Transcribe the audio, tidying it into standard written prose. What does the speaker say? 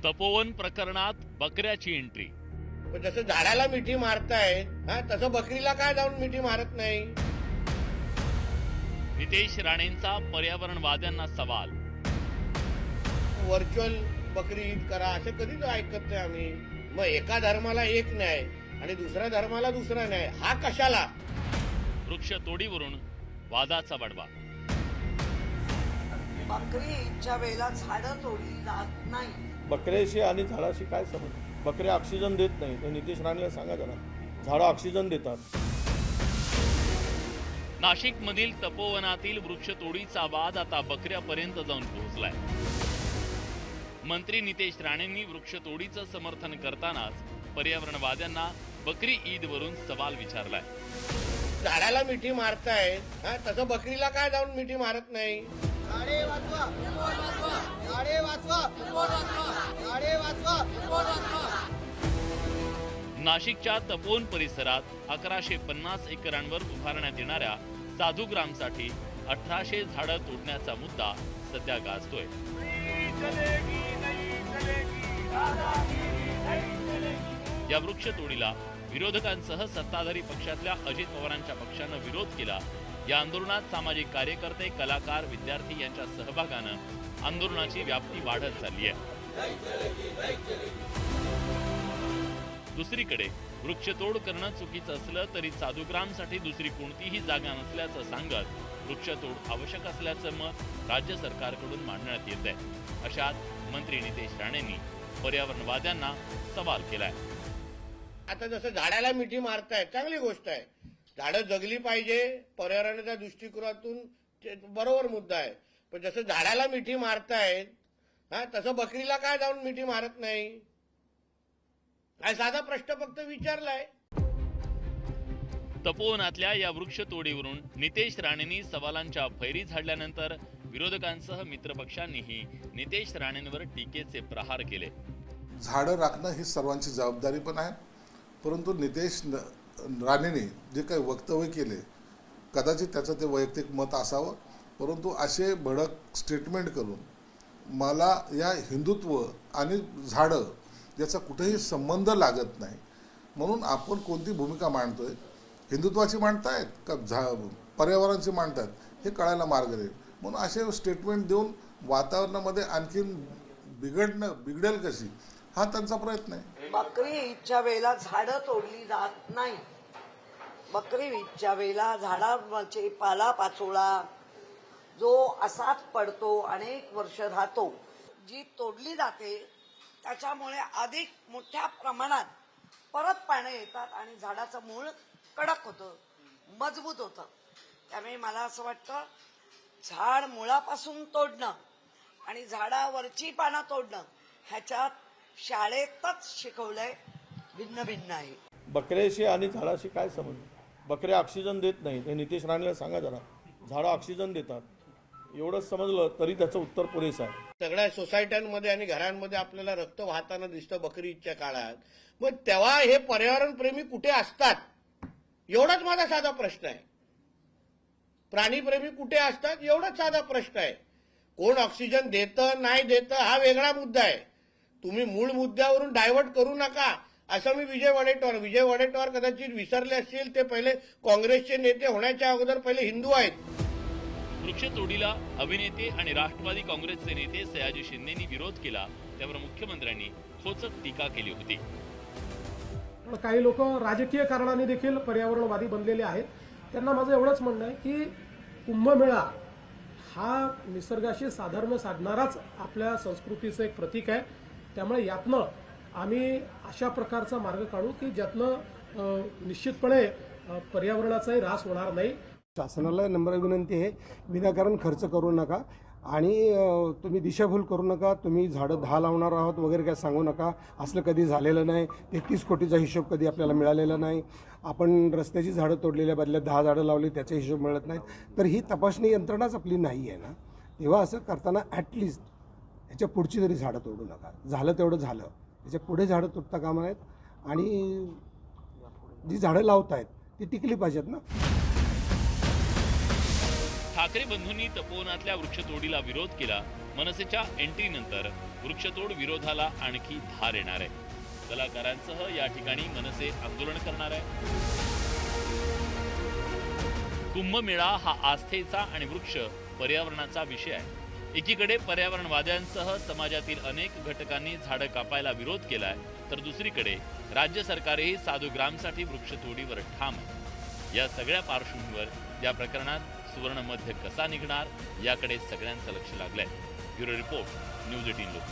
तपोवन प्रकरणात बकऱ्याची एंट्री। पण जसं झाडाला मिठी मारताय तसं बकरीला काय जाऊन मिठी मारत नाही? नितेश राणेंचा पर्यावरणवाद्यांना सवाल। व्हर्च्युअल बकरी ईद करा असं कधीच ऐकत नाही आम्ही। मग एका धर्माला एक न्याय आणि दुसऱ्या धर्माला दुसरा न्याय, हा कशाला? वृक्षतोडीवरून वादाचा बडवा। बकरी ईदच्या वेळेला झाडं तोडली जात नाही। बकऱ्याशी आणि झाडाशी काय संबंध? बकऱ्या ऑक्सिजन देत नाही, तर नितेश राणेला सांगा जरा, झाडं ऑक्सिजन देतात। नाशिक मधील तपोवनातील वृक्षतोडीचा वाद आता बकऱ्यापर्यंत जाऊन पोहोचलाय। मंत्री नितेश राणेंनी वृक्षतोडीचं समर्थन करतानाच पर्यावरणवाद्यांना बकरी ईद वरून सवाल विचारलाय। झाडाला मिठी मारताय तसं बकरीला काय जाऊन मिठी मारत नाही? झाडे वाचवा, झाडे वाचवा, झाडे वाचवा। नाशिकच्या तपोवन परिसरात 1150 एकरांवर उभारण्यात येणाऱ्या साधुग्रामसाठी 1800 झाडं तोडण्याचा मुद्दा सध्या गाजतोय। या वृक्षतोडीला विरोधकांसह सत्ताधारी पक्षातल्या अजित पवारांच्या पक्षानं विरोध केला। या आंदोलनात सामाजिक कार्यकर्ते, कलाकार, विद्यार्थी यांच्या सहभागानं आंदोलनाची व्याप्ती वाढत चालली आहे। दुसरीकडे वृक्षतोड करणं चुकीचं असलं तरी साधुग्रामसाठी दुसरी कोणतीही जागा नसल्याचं सांगत वृक्षतोड आवश्यक असल्याचं मत राज्य सरकारकडून मांडण्यात येत आहे। अशात मंत्री नितेश राणेंनी पर्यावरणवाद्यांना सवाल केलाय। आता जसं झाडाला मिठी मारतायत चांगली गोष्ट आहे, झाडं जगली पाहिजे पर्यावरणाच्या दृष्टिकोनातून, बरोबर मुद्दा आहे। पण जसं झाडाला मिठी मारतायत तसं बकरीला काय जाऊन मिठी मारत नाही? काय साधा प्रश्न फक्त विचारलाय। तपोवनातल्या या वृक्षतोडीवरून नितेश राणेंनी सवालांच्या फैरी झाडल्यानंतर विरोधकांसह मित्रपक्षांनीही नितेश राणेंवर टीकेचे प्रहार केले। झाडं राखणं ही सर्वांची जबाबदारी पण आहे, परंतु नितेश राणेंनी जे काही वक्तव्य केले कदाचित त्याचं ते वैयक्तिक मत असावं, परंतु असे भडक स्टेटमेंट करून मला या हिंदुत्व आणि झाडं याचा कुठेही संबंध लागत नाही, म्हणून आपण कोणती भूमिका मांडतोय, हिंदुत्वाची मांडतायत का पर्यावरणाची मांडतायत हे कळायला मार्ग नाही। म्हणून असे स्टेटमेंट देऊन वातावरणामध्ये आणखीन बिघडेल कशी, हा त्यांचा प्रयत्न आहे। बकरी ईदच्या वेळेला झाडं तोडली जात नाही। बकरी ईदच्या वेळेला झाडाचे पालापाचोळा जो असाच पडतो, अनेक वर्ष राहतो, जी तोडली जाते त्याच्यामुळे अधिक मोठ्या प्रमाणात परत पानं येतात आणि झाडाचं मूळ कडक होतं, मजबूत होतं। त्यामुळे मला असं वाटतं झाड मुळापासून तोडणं आणि झाडावरची पानं तोडणं ह्याच्यात शाळेतच शिकवलंय भिन्न भिन्न आहे। बकऱ्याशी आणि झाडाशी काय संबंध? बकऱ्या ऑक्सिजन देत नाही, ते नितेश राणेला सांगा जरा, झाडं ऑक्सिजन देतात। एवढंच समजलं तरी त्याचं उत्तर पुरेसं आहे। सगळ्या सोसायट्यांमध्ये आणि घरांमध्ये आपल्याला रक्त वाहताना दिसतं बकरी ईदच्या काळात। मग तेव्हा हे पर्यावरणप्रेमी कुठे असतात? एवढाच माझा साधा प्रश्न आहे। प्राणीप्रेमी कुठे असतात एवढाच साधा प्रश्न आहे। कोण ऑक्सिजन देतं नाही देतं हा वेगळा मुद्दा आहे, तुम्ही मूळ मुद्द्यावरून डायव्हर्ट करू नका असं मी विजय वडेट्टीवार कदाचित विसरले असतील, ते पहिले काँग्रेसचे नेते होण्याच्या अगोदर पहिले हिंदू आहेत। वृक्षतोडीला अभिनेते आणि राष्ट्रवादी काँग्रेसचे नेते सयाजी शिंदेंनी विरोध केला, त्यावर मुख्यमंत्र्यांनी खोचक टीका केली होती। काही लोक राजकीय कारणाने देखील पर्यावरणवादी बनलेले आहेत। त्यांना माझं एवढंच म्हणणं आहे की कुंभमेळा हा निसर्गाशी साधर्म्य साधणाराच आपल्या संस्कृतीचं एक प्रतीक आहे। त्यामुळे यातनं आम्ही अशा प्रकारचा मार्ग काढू की ज्यातनं निश्चितपणे पर्यावरणाचाही ऱ्हास होणार नाही। शासनाला नम्र विनंती आहे, विनाकारण खर्च करू नका आणि तुम्ही दिशाभूल करू नका। तुम्ही झाडं 10 लावणार आहोत वगैरे काय सांगू नका, असलं कधी झालेलं नाही। 33 कोटीचा हिशोब कधी आपल्याला मिळालेला नाही। आपण रस्त्याची झाडं तोडलेल्या बदल्यात 10 झाडं लावली त्याचे हिशोब मिळत नाहीत, तर ही तपासणी यंत्रणाच आपली नाही आहे ना। तेव्हा असं करताना ॲटलिस्ट ह्याच्या पुढची तरी झाडं तोडू नका। झालं तेवढं झालं, त्याच्या पुढे झाडं तुटता कामा नयेत आणि जी झाडं लावतायत ती टिकली पाहिजेत ना। ठाकरे बंधूंनी तपोवनातल्या वृक्षतोडीला विरोध केला, मनसेच्या एंट्रीनंतर वृक्षतोड विरोधाला आणखी धार येणार आहे. कलाकारांसह या ठिकाणी मनसे आंदोलन करणार आहे. कुंभमेळा हा आस्थेचा आणि वृक्ष पर्यावरणाचा विषय आहे. एकीकडे पर्यावरणवाद्यांसह समाजातील अनेक घटकांनी झाडं कापायला विरोध केलाय, तर दुसरीकडे राज्य सरकारही साधूग्रामसाठी वृक्षतोडीवर ठाम आहे. या सगळ्या पार्श्वभूमीवर या प्रकरणात सुवर्णमध्य कसा निघणार याकडे सगळ्यांचं लक्ष लागलंय. ब्युरो रिपोर्ट, न्यूज 18 लोक.